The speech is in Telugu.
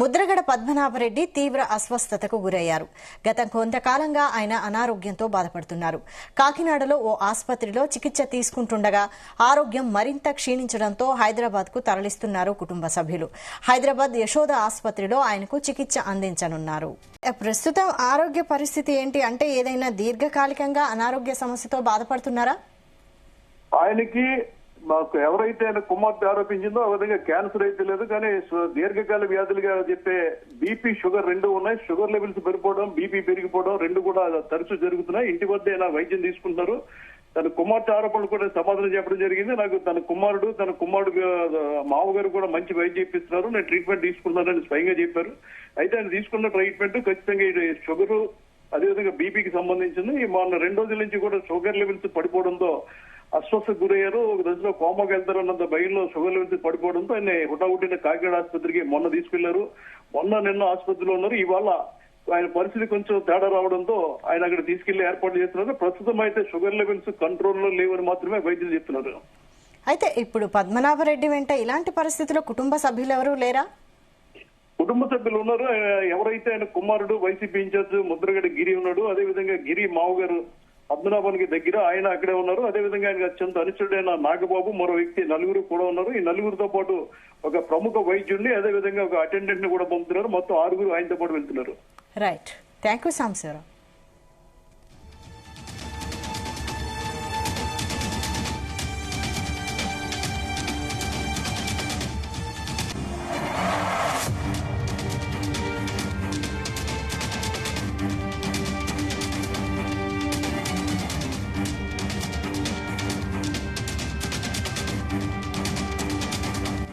ముద్రగడ పద్మనాభరెడ్డి తీవ్ర అస్వస్థతకు గురయ్యారు. గత కొంతకాలంగా ఆయన అనారోగ్యంతో బాధపడుతున్నారు. కాకినాడలో ఓ ఆసుపత్రిలో చికిత్స తీసుకుంటుండగా ఆరోగ్యం మరింత క్షీణించడంతో హైదరాబాద్ కు తరలిస్తున్నారు కుటుంబ సభ్యులు. హైదరాబాద్ యశోద ఆసుపత్రిలో ఆయనకు చికిత్స అందించనున్నారు. ప్రస్తుతం ఆరోగ్య పరిస్థితి ఏంటి అంటే ఏదైనా దీర్ఘకాలికంగా అనారోగ్య సమస్యతో బాధపడుతున్నారా? ఆయనకి మాకు ఎవరైతే ఆయన కుమార్తె ఆరోపించిందో ఆ విధంగా క్యాన్సర్ అయితే లేదు, కానీ దీర్ఘకాల వ్యాధులుగా చెప్పే బీపీ షుగర్ రెండు ఉన్నాయి. షుగర్ లెవెల్స్ పెరిగిపోవడం, బీపీ పెరిగిపోవడం రెండు కూడా తరచూ జరుగుతున్నాయి. ఇంటి వద్ద ఆయన వైద్యం తీసుకుంటున్నారు. తన కుమార్తె ఆరోపణలు కూడా సమాధానం చెప్పడం జరిగింది. నాకు తన కుమారుడు మామగారు కూడా మంచి వైద్యం ఇప్పిస్తున్నారు, నేను ట్రీట్మెంట్ తీసుకుంటున్నానని స్వయంగా చెప్పారు. అయితే ఆయన తీసుకున్న ట్రీట్మెంట్ ఖచ్చితంగా షుగర్ అదేవిధంగా బీపీకి సంబంధించింది. మొన్న 2 రోజుల నుంచి కూడా షుగర్ లెవెల్స్ పడిపోవడంతో అస్వస్థకు గురయ్యారు. ఒక దశలో కోమాకి వెళ్తారన్నంత భయంలో షుగర్ లెవెల్స్ పడిపోవడంతో ఆయన హుటాహుటిన కాకినాడ ఆసుపత్రికి మొన్న తీసుకెళ్లారు. నిన్న ఆసుపత్రిలో ఉన్నారు. ఇవాళ ఆయన పరిస్థితి కొంచెం తేడా రావడంతో ఆయన అక్కడ తీసుకెళ్లి ఏర్పాట్లు చేస్తున్నారు. ప్రస్తుతం అయితే షుగర్ లెవెల్స్ కంట్రోల్లో లేవని మాత్రమే వైద్యులు చెప్తున్నారు. అయితే ఇప్పుడు పద్మనాభరెడ్డి వెంట ఇలాంటి పరిస్థితుల్లో కుటుంబ సభ్యులు ఎవరూ లేరా? కుటుంబ సభ్యులు ఉన్నారు. ఎవరైతే ఆయన కుమారుడు వైసీపీ ఇన్ఛార్జ్ ముద్రగడ గిరి ఉన్నాడు, అదేవిధంగా గిరి మావగారు పద్మనాభానికి దగ్గర ఆయన అక్కడే ఉన్నారు. అదేవిధంగా ఆయనకు అత్యంత అనుచరుడైన నాగబాబు, మరో వ్యక్తి, నలుగురు కూడా ఉన్నారు. ఈ నలుగురితో పాటు ఒక ప్రముఖ వైద్యుడిని, అదేవిధంగా ఒక అటెండెంట్ ని కూడా పంపుతున్నారు. మొత్తం 6 ఆయనతో పాటు వెళ్తున్నారు. Right, thank you Sambasivarao.